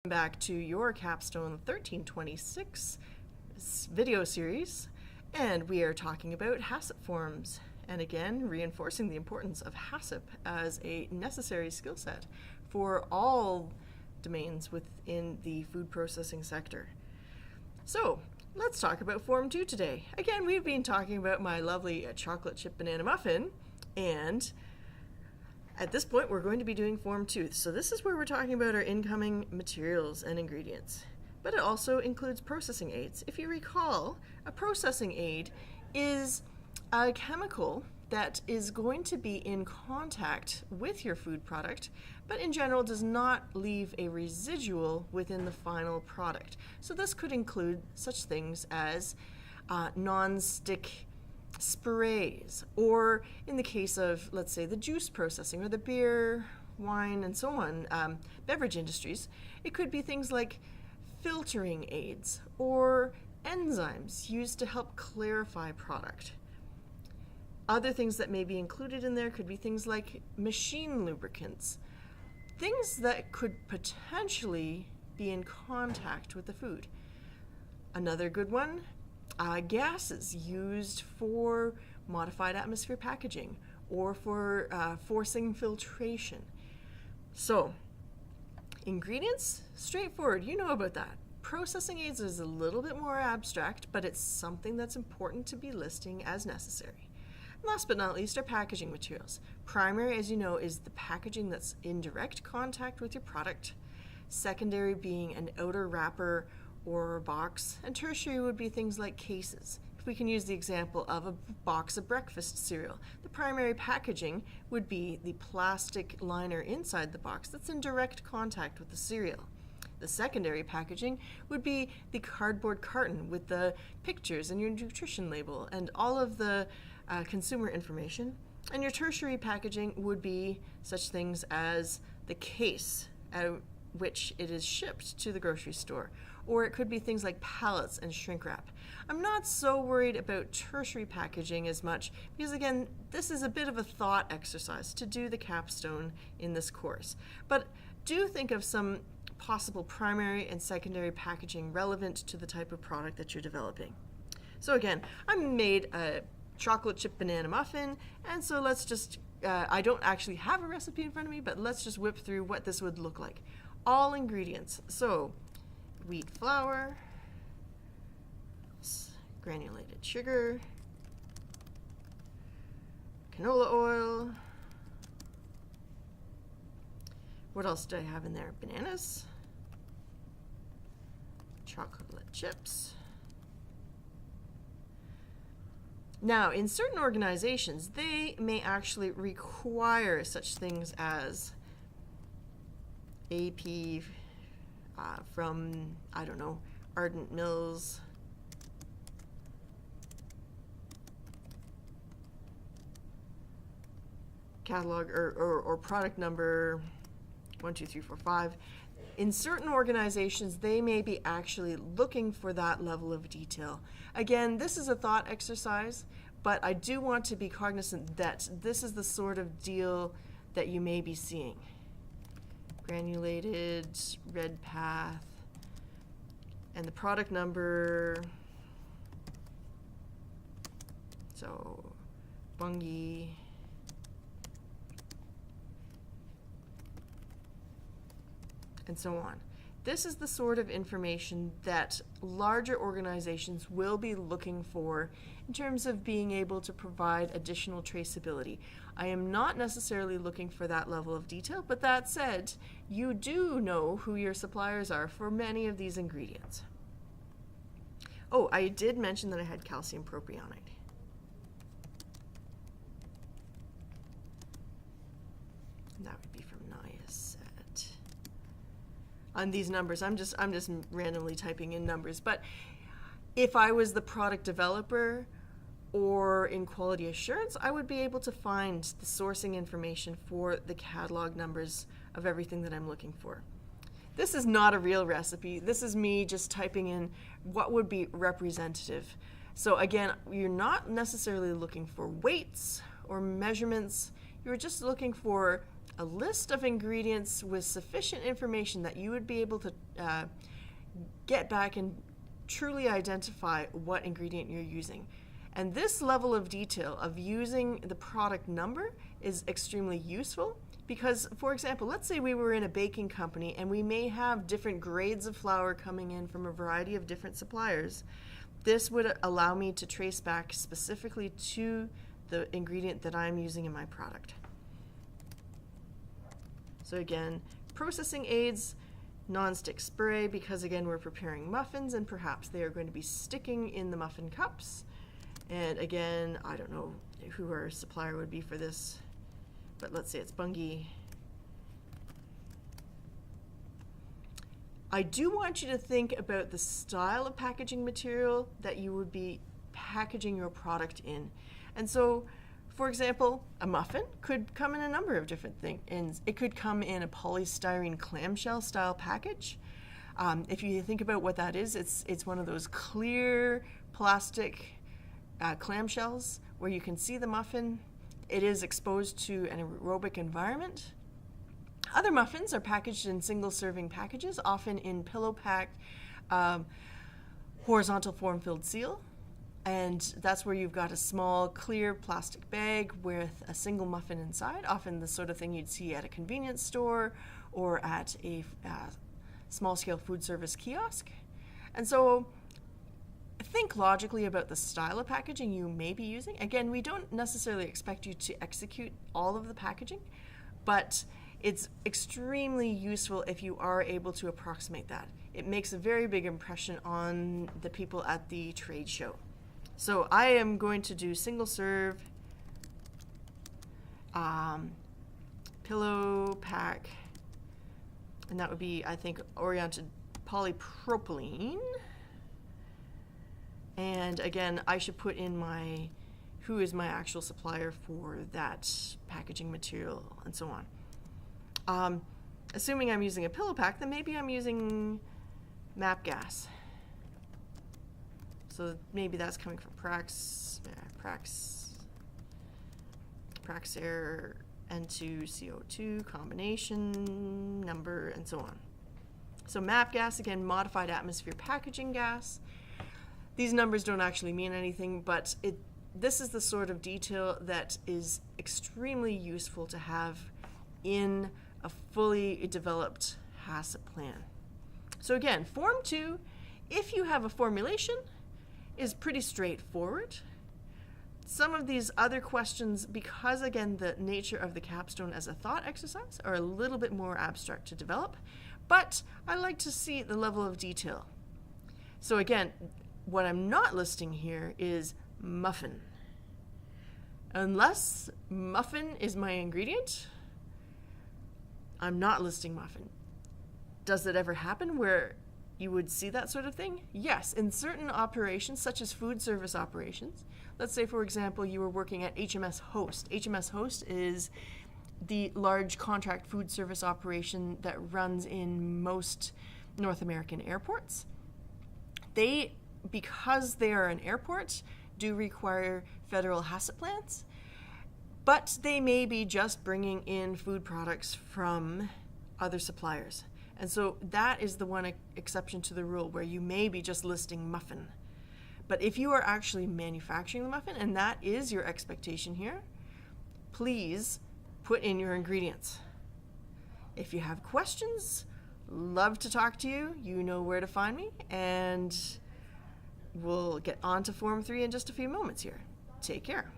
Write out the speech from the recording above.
Back to your Capstone 1326 video series, and we are talking about HACCP forms, and again reinforcing the importance of HACCP as a necessary skill set for all domains within the food processing sector. So let's talk about Form 2 today. Again, we've been talking about my lovely chocolate chip banana muffin, and at this point, we're going to be doing Form 2. So this is where we're talking about our incoming materials and ingredients. But it also includes processing aids. If you recall, a processing aid is a chemical that is going to be in contact with your food product, but in general does not leave a residual within the final product. So this could include such things as non-stick sprays, or in the case of, let's say, the juice processing or the beer, wine, and so on, beverage industries, it could be things like filtering aids or enzymes used to help clarify product. Other things that may be included in there could be things like machine lubricants, things that could potentially be in contact with the food. Another good one, gases used for modified atmosphere packaging or for forcing filtration. So, ingredients, straightforward, you know about that. Processing aids is a little bit more abstract, but it's something that's important to be listing as necessary. Last but not least are packaging materials. Primary, as you know, is the packaging that's in direct contact with your product. Secondary being an outer wrapper or a box, and tertiary would be things like cases. If we can use the example of a box of breakfast cereal, the primary packaging would be the plastic liner inside the box that's in direct contact with the cereal. The secondary packaging would be the cardboard carton with the pictures and your nutrition label and all of the consumer information. And your tertiary packaging would be such things as the case out which it is shipped to the grocery store, or it could be things like pallets and shrink wrap. I'm not so worried about tertiary packaging as much because, again, this is a bit of a thought exercise to do the capstone in this course. But do think of some possible primary and secondary packaging relevant to the type of product that you're developing. So again, I made a chocolate chip banana muffin, and so let's just, I don't actually have a recipe in front of me, but let's just whip through what this would look like. All ingredients, so wheat flour, granulated sugar, canola oil, what else do I have in there? Bananas, chocolate chips. Now, in certain organizations, they may actually require such things as AP from, I don't know, Ardent Mills, catalog or product number 1, 2, 3, 4, 5. In certain organizations, they may be actually looking for that level of detail. Again, this is a thought exercise, but I do want to be cognizant that this is the sort of deal that you may be seeing. Granulated, red path, and the product number, so Bungie, and so on. This is the sort of information that larger organizations will be looking for in terms of being able to provide additional traceability. I am not necessarily looking for that level of detail, but that said, you do know who your suppliers are for many of these ingredients. Oh, I did mention that I had calcium propionate. And that would be from Niacet. On these numbers, I'm just randomly typing in numbers, but if I was the product developer or in quality assurance, I would be able to find the sourcing information for the catalog numbers of everything that I'm looking for. This is not a real recipe. This is me just typing in what would be representative. So again, you're not necessarily looking for weights or measurements. You're just looking for a list of ingredients with sufficient information that you would be able to get back and truly identify what ingredient you're using. And this level of detail of using the product number is extremely useful because, for example, let's say we were in a baking company and we may have different grades of flour coming in from a variety of different suppliers. This would allow me to trace back specifically to the ingredient that I'm using in my product. So again, processing aids, non-stick spray, because again we're preparing muffins and perhaps they are going to be sticking in the muffin cups. And again, I don't know who our supplier would be for this, but let's say it's Bunge. I do want you to think about the style of packaging material that you would be packaging your product in. And so, for example, a muffin could come in a number of different things. It could come in a polystyrene clamshell style package. If you think about what that is, it's one of those clear plastic clamshells where you can see the muffin. It is exposed to an aerobic environment. Other muffins are packaged in single serving packages, often in pillow packed horizontal form filled seal. And that's where you've got a small clear plastic bag with a single muffin inside, often the sort of thing you'd see at a convenience store or at a small scale food service kiosk. And so think logically about the style of packaging you may be using. Again, we don't necessarily expect you to execute all of the packaging, but it's extremely useful if you are able to approximate that. It makes a very big impression on the people at the trade show. So I am going to do single serve, pillow pack, and that would be, I think, oriented polypropylene. And again, I should put in who is my actual supplier for that packaging material and so on. Assuming I'm using a pillow pack, then maybe I'm using MAP gas. So maybe that's coming from Praxair N2CO2 combination number and so on. So MAP gas, again, modified atmosphere packaging gas. These numbers don't actually mean anything, but this is the sort of detail that is extremely useful to have in a fully developed HACCP plan. So again, Form 2, if you have a formulation, is pretty straightforward. Some of these other questions, because again, the nature of the capstone as a thought exercise, are a little bit more abstract to develop, but I like to see the level of detail. So again, what I'm not listing here is muffin. Unless muffin is my ingredient, I'm not listing muffin. Does it ever happen where you would see that sort of thing? Yes, in certain operations, such as food service operations. Let's say, for example, you were working at HMS Host. HMS Host is the large contract food service operation that runs in most North American airports. Because they are an airport, do require federal HACCP plans, but they may be just bringing in food products from other suppliers. And so that is the one exception to the rule where you may be just listing muffin. But if you are actually manufacturing the muffin, and that is your expectation here, please put in your ingredients. If you have questions, love to talk to you. You know where to find me, and we'll get on to Form 3 in just a few moments here. Take care.